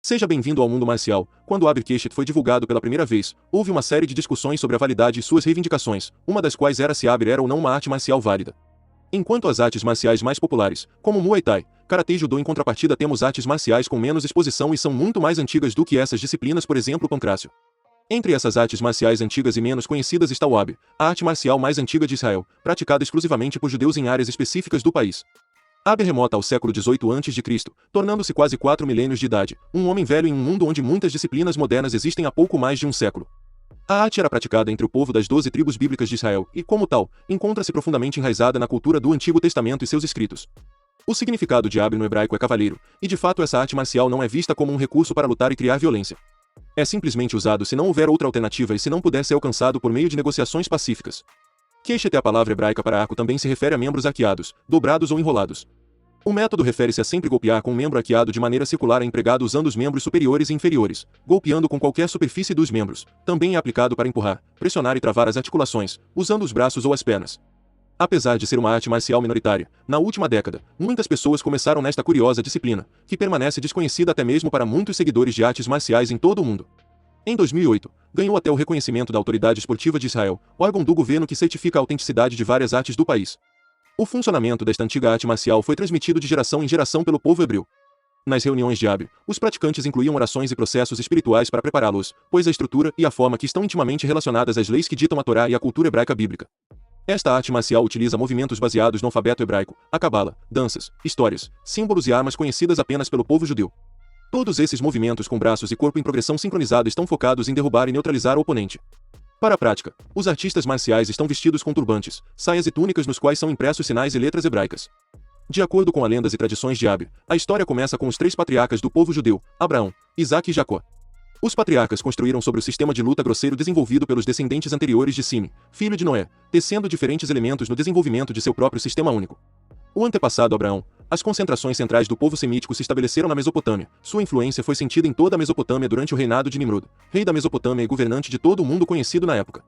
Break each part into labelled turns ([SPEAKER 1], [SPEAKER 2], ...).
[SPEAKER 1] Seja bem-vindo ao mundo marcial. Quando o Abrkeshet foi divulgado pela primeira vez, houve uma série de discussões sobre a validade e suas reivindicações, uma das quais era se Abr era ou não uma arte marcial válida. Enquanto as artes marciais mais populares, como Muay Thai, Karatê e Judô, em contrapartida temos artes marciais com menos exposição e são muito mais antigas do que essas disciplinas, por exemplo, pancrácio. Entre essas artes marciais antigas e menos conhecidas está o Abr, a arte marcial mais antiga de Israel, praticada exclusivamente por judeus em áreas específicas do país. Abr remota ao século XVIII a.C., tornando-se quase 4 milênios de idade, um homem velho em um mundo onde muitas disciplinas modernas existem há pouco mais de um século. A arte era praticada entre o povo das 12 tribos bíblicas de Israel e, como tal, encontra-se profundamente enraizada na cultura do Antigo Testamento e seus escritos. O significado de Abr no hebraico é cavaleiro, e de fato essa arte marcial não é vista como um recurso para lutar e criar violência. É simplesmente usado se não houver outra alternativa e se não puder ser alcançado por meio de negociações pacíficas. Keshet, a palavra hebraica para arco, também se refere a membros arqueados, dobrados ou enrolados. O método refere-se a sempre golpear com um membro arqueado de maneira circular, empregado usando os membros superiores e inferiores, golpeando com qualquer superfície dos membros. Também é aplicado para empurrar, pressionar e travar as articulações, usando os braços ou as pernas. Apesar de ser uma arte marcial minoritária, na última década, muitas pessoas começaram nesta curiosa disciplina, que permanece desconhecida até mesmo para muitos seguidores de artes marciais em todo o mundo. Em 2008, ganhou até o reconhecimento da Autoridade Esportiva de Israel, órgão do governo que certifica a autenticidade de várias artes do país. O funcionamento desta antiga arte marcial foi transmitido de geração em geração pelo povo hebreu. Nas reuniões de Abr, os praticantes incluíam orações e processos espirituais para prepará-los, pois a estrutura e a forma que estão intimamente relacionadas às leis que ditam a Torá e a cultura hebraica bíblica. Esta arte marcial utiliza movimentos baseados no alfabeto hebraico, a cabala, danças, histórias, símbolos e armas conhecidas apenas pelo povo judeu. Todos esses movimentos com braços e corpo em progressão sincronizada estão focados em derrubar e neutralizar o oponente. Para a prática, os artistas marciais estão vestidos com turbantes, saias e túnicas nos quais são impressos sinais e letras hebraicas. De acordo com as lendas e tradições de Abr, a história começa com os 3 patriarcas do povo judeu, Abraão, Isaque e Jacó. Os patriarcas construíram sobre o sistema de luta grosseiro desenvolvido pelos descendentes anteriores de Sime, filho de Noé, tecendo diferentes elementos no desenvolvimento de seu próprio sistema único. O antepassado Abraão, as concentrações centrais do povo semítico se estabeleceram na Mesopotâmia. Sua influência foi sentida em toda a Mesopotâmia durante o reinado de Nimrod, rei da Mesopotâmia e governante de todo o mundo conhecido na época.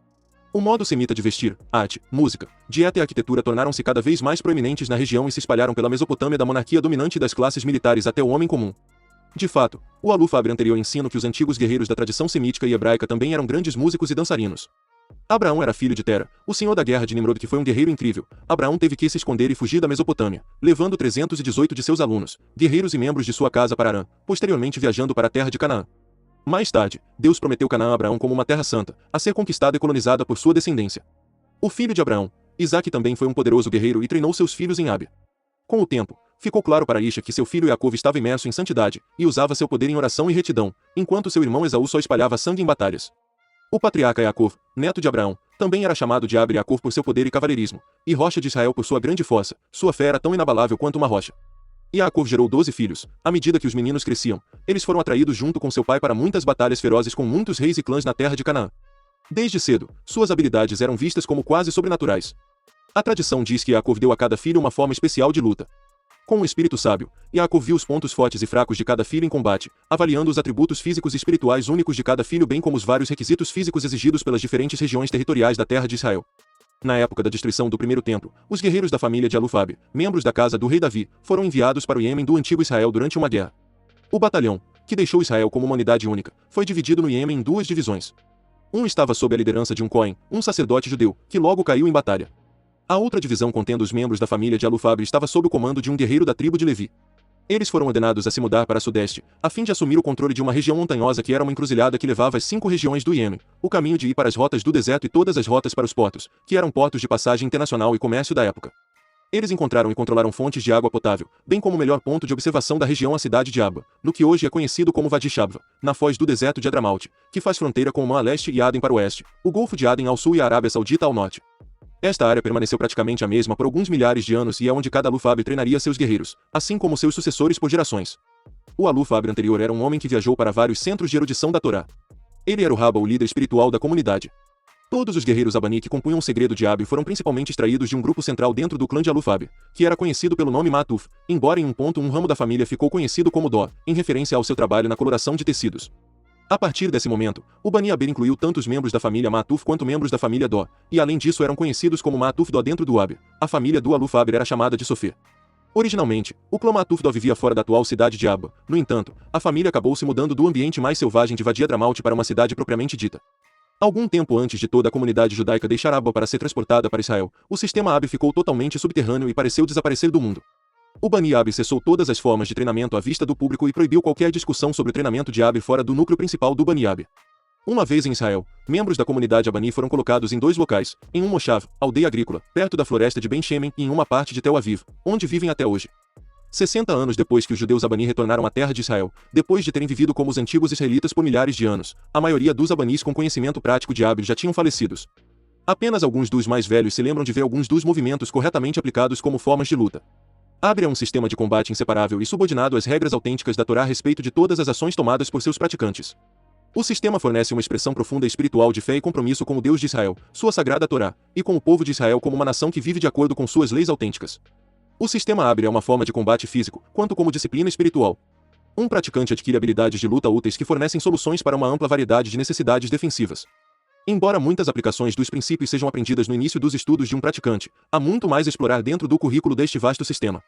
[SPEAKER 1] O modo semita de vestir, arte, música, dieta e arquitetura tornaram-se cada vez mais proeminentes na região e se espalharam pela Mesopotâmia da monarquia dominante das classes militares até o homem comum. De fato, o Aluf Abr anterior ensina que os antigos guerreiros da tradição semítica e hebraica também eram grandes músicos e dançarinos. Abraão era filho de Tera, o senhor da guerra de Nimrod, que foi um guerreiro incrível. Abraão teve que se esconder e fugir da Mesopotâmia, levando 318 de seus alunos, guerreiros e membros de sua casa para Arã, posteriormente viajando para a terra de Canaã. Mais tarde, Deus prometeu Canaã a Abraão como uma terra santa, a ser conquistada e colonizada por sua descendência. O filho de Abraão, Isaque, também foi um poderoso guerreiro e treinou seus filhos em Abr. Com o tempo, ficou claro para Isha que seu filho Jacó estava imerso em santidade, e usava seu poder em oração e retidão, enquanto seu irmão Esaú só espalhava sangue em batalhas. O patriarca Jacó, neto de Abraão, também era chamado de Abr Jacó por seu poder e cavalheirismo, e rocha de Israel por sua grande força. Sua fé era tão inabalável quanto uma rocha. Jacó gerou 12 filhos. À medida que os meninos cresciam, eles foram atraídos junto com seu pai para muitas batalhas ferozes com muitos reis e clãs na terra de Canaã. Desde cedo, suas habilidades eram vistas como quase sobrenaturais. A tradição diz que Jacó deu a cada filho uma forma especial de luta. Com um espírito sábio, Jacó viu os pontos fortes e fracos de cada filho em combate, avaliando os atributos físicos e espirituais únicos de cada filho, bem como os vários requisitos físicos exigidos pelas diferentes regiões territoriais da terra de Israel. Na época da destruição do primeiro templo, os guerreiros da família de Aluf Abr, membros da casa do rei Davi, foram enviados para o Iêmen do antigo Israel durante uma guerra. O batalhão, que deixou Israel como uma unidade única, foi dividido no Iêmen em 2 divisões. Um estava sob a liderança de um Cohen, um sacerdote judeu, que logo caiu em batalha. A outra divisão, contendo os membros da família de Aluf Abr, estava sob o comando de um guerreiro da tribo de Levi. Eles foram ordenados a se mudar para Sudeste, a fim de assumir o controle de uma região montanhosa que era uma encruzilhada que levava às 5 regiões do Iêmen, o caminho de ir para as rotas do deserto e todas as rotas para os portos, que eram portos de passagem internacional e comércio da época. Eles encontraram e controlaram fontes de água potável, bem como o melhor ponto de observação da região, a cidade de Abba, no que hoje é conhecido como Wadi Shabwa, na foz do deserto de Adramaut, que faz fronteira com Omã a leste e Aden para o oeste, o Golfo de Aden ao sul e a Arábia Saudita ao norte. Esta área permaneceu praticamente a mesma por alguns milhares de anos e é onde cada Aluf Abr treinaria seus guerreiros, assim como seus sucessores por gerações. O Aluf Abr anterior era um homem que viajou para vários centros de erudição da Torá. Ele era o Rabba, o líder espiritual da comunidade. Todos os guerreiros Abani que compunham o segredo de Abr foram principalmente extraídos de um grupo central dentro do clã de Aluf Abr, que era conhecido pelo nome Ma'atuf, embora em um ponto um ramo da família ficou conhecido como Dó, em referência ao seu trabalho na coloração de tecidos. A partir desse momento, o Bani Abr incluiu tanto os membros da família Ma'atuf quanto membros da família Dó, e além disso eram conhecidos como Ma'atuf Dó dentro do Abr. A família do Aluf Abr era chamada de Sofer. Originalmente, o clã Matufdó vivia fora da atual cidade de Abba. No entanto, a família acabou se mudando do ambiente mais selvagem de Wadi Hadramaut para uma cidade propriamente dita. Algum tempo antes de toda a comunidade judaica deixar Abba para ser transportada para Israel, o sistema Abi ficou totalmente subterrâneo e pareceu desaparecer do mundo. O Bani Abi cessou todas as formas de treinamento à vista do público e proibiu qualquer discussão sobre o treinamento de Abi fora do núcleo principal do Bani Abi. Uma vez em Israel, membros da comunidade Abani foram colocados em dois locais, em um moshav, aldeia agrícola, perto da floresta de Ben Shemen, e em uma parte de Tel Aviv, onde vivem até hoje. 60 anos depois que os judeus Abani retornaram à terra de Israel, depois de terem vivido como os antigos israelitas por milhares de anos, a maioria dos Abanis com conhecimento prático de Abi já tinham falecidos. Apenas alguns dos mais velhos se lembram de ver alguns dos movimentos corretamente aplicados como formas de luta. Abi é um sistema de combate inseparável e subordinado às regras autênticas da Torá a respeito de todas as ações tomadas por seus praticantes. O sistema fornece uma expressão profunda e espiritual de fé e compromisso com o Deus de Israel, sua sagrada Torá, e com o povo de Israel como uma nação que vive de acordo com suas leis autênticas. O sistema Abi é uma forma de combate físico, quanto como disciplina espiritual. Um praticante adquire habilidades de luta úteis que fornecem soluções para uma ampla variedade de necessidades defensivas. Embora muitas aplicações dos princípios sejam aprendidas no início dos estudos de um praticante, há muito mais a explorar dentro do currículo deste vasto sistema.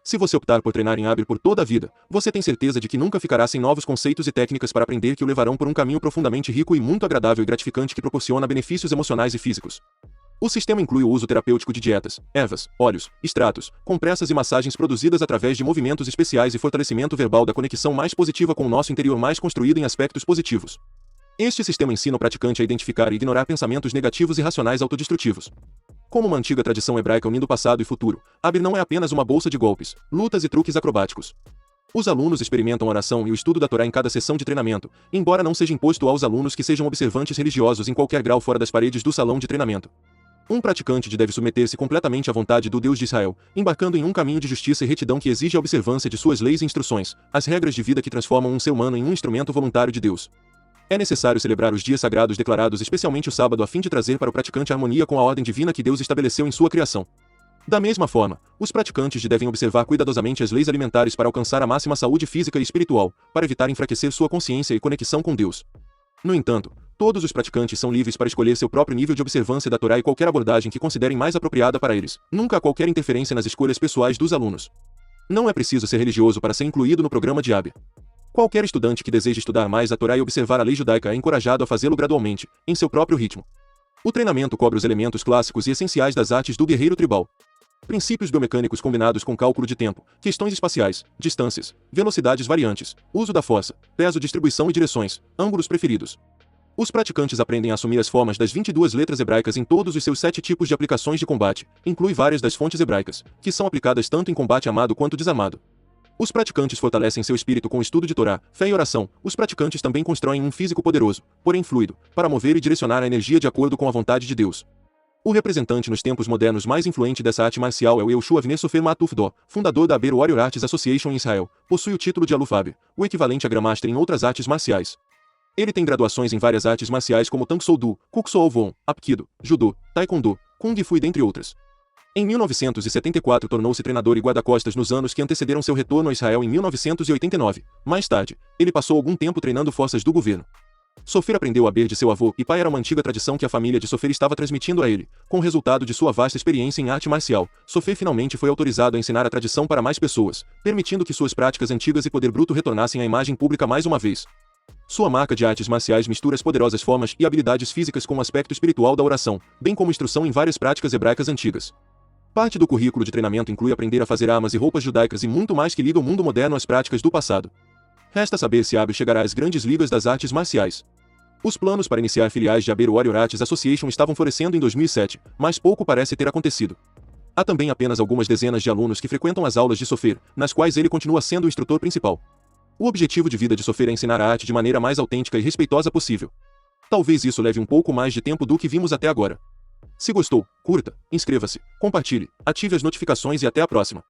[SPEAKER 1] Se você optar por treinar em Abi por toda a vida, você tem certeza de que nunca ficará sem novos conceitos e técnicas para aprender que o levarão por um caminho profundamente rico e muito agradável e gratificante que proporciona benefícios emocionais e físicos. O sistema inclui o uso terapêutico de dietas, ervas, óleos, extratos, compressas e massagens produzidas através de movimentos especiais e fortalecimento verbal da conexão mais positiva com o nosso interior mais construído em aspectos positivos. Este sistema ensina o praticante a identificar e ignorar pensamentos negativos e racionais autodestrutivos. Como uma antiga tradição hebraica unindo passado e futuro, Abi não é apenas uma bolsa de golpes, lutas e truques acrobáticos. Os alunos experimentam a oração e o estudo da Torá em cada sessão de treinamento, embora não seja imposto aos alunos que sejam observantes religiosos em qualquer grau fora das paredes do salão de treinamento. Um praticante deve submeter-se completamente à vontade do Deus de Israel, embarcando em um caminho de justiça e retidão que exige a observância de suas leis e instruções, as regras de vida que transformam um ser humano em um instrumento voluntário de Deus. É necessário celebrar os dias sagrados declarados, especialmente o sábado, a fim de trazer para o praticante a harmonia com a ordem divina que Deus estabeleceu em sua criação. Da mesma forma, os praticantes devem observar cuidadosamente as leis alimentares para alcançar a máxima saúde física e espiritual, para evitar enfraquecer sua consciência e conexão com Deus. No entanto, todos os praticantes são livres para escolher seu próprio nível de observância da Torá e qualquer abordagem que considerem mais apropriada para eles. Nunca há qualquer interferência nas escolhas pessoais dos alunos. Não é preciso ser religioso para ser incluído no programa de Abi. Qualquer estudante que deseje estudar mais a Torá e observar a lei judaica é encorajado a fazê-lo gradualmente, em seu próprio ritmo. O treinamento cobre os elementos clássicos e essenciais das artes do guerreiro tribal. Princípios biomecânicos combinados com cálculo de tempo, questões espaciais, distâncias, velocidades variantes, uso da força, peso, distribuição e direções, ângulos preferidos. Os praticantes aprendem a assumir as formas das 22 letras hebraicas em todos os seus 7 tipos de aplicações de combate, inclui várias das fontes hebraicas, que são aplicadas tanto em combate amado quanto desarmado. Os praticantes fortalecem seu espírito com o estudo de Torá, fé e oração. Os praticantes também constroem um físico poderoso, porém fluido, para mover e direcionar a energia de acordo com a vontade de Deus. O representante nos tempos modernos mais influente dessa arte marcial é o Yehoshua Avner Sofer Matufdó, fundador da Aber Warrior Arts Association em Israel. Possui o título de Aluf Aber, o equivalente a Grandmaster em outras artes marciais. Ele tem graduações em várias artes marciais como Tang Soo Do, Kuk Soo Won, Apkido, Judô, Taekwondo, Kung Fu dentre outras. Em 1974 tornou-se treinador e guarda-costas nos anos que antecederam seu retorno a Israel em 1989. Mais tarde, ele passou algum tempo treinando forças do governo. Sofer aprendeu a ber de seu avô e pai, era uma antiga tradição que a família de Sofer estava transmitindo a ele. Com o resultado de sua vasta experiência em arte marcial, Sofer finalmente foi autorizado a ensinar a tradição para mais pessoas, permitindo que suas práticas antigas e poder bruto retornassem à imagem pública mais uma vez. Sua marca de artes marciais mistura as poderosas formas e habilidades físicas com o aspecto espiritual da oração, bem como instrução em várias práticas hebraicas antigas. Parte do currículo de treinamento inclui aprender a fazer armas e roupas judaicas e muito mais que liga o mundo moderno às práticas do passado. Resta saber se Abi chegará às grandes ligas das artes marciais. Os planos para iniciar filiais de Aber Warrior Arts Association estavam florescendo em 2007, mas pouco parece ter acontecido. Há também apenas algumas dezenas de alunos que frequentam as aulas de Sofer, nas quais ele continua sendo o instrutor principal. O objetivo de vida de Sofer é ensinar a arte de maneira mais autêntica e respeitosa possível. Talvez isso leve um pouco mais de tempo do que vimos até agora. Se gostou, curta, inscreva-se, compartilhe, ative as notificações e até a próxima.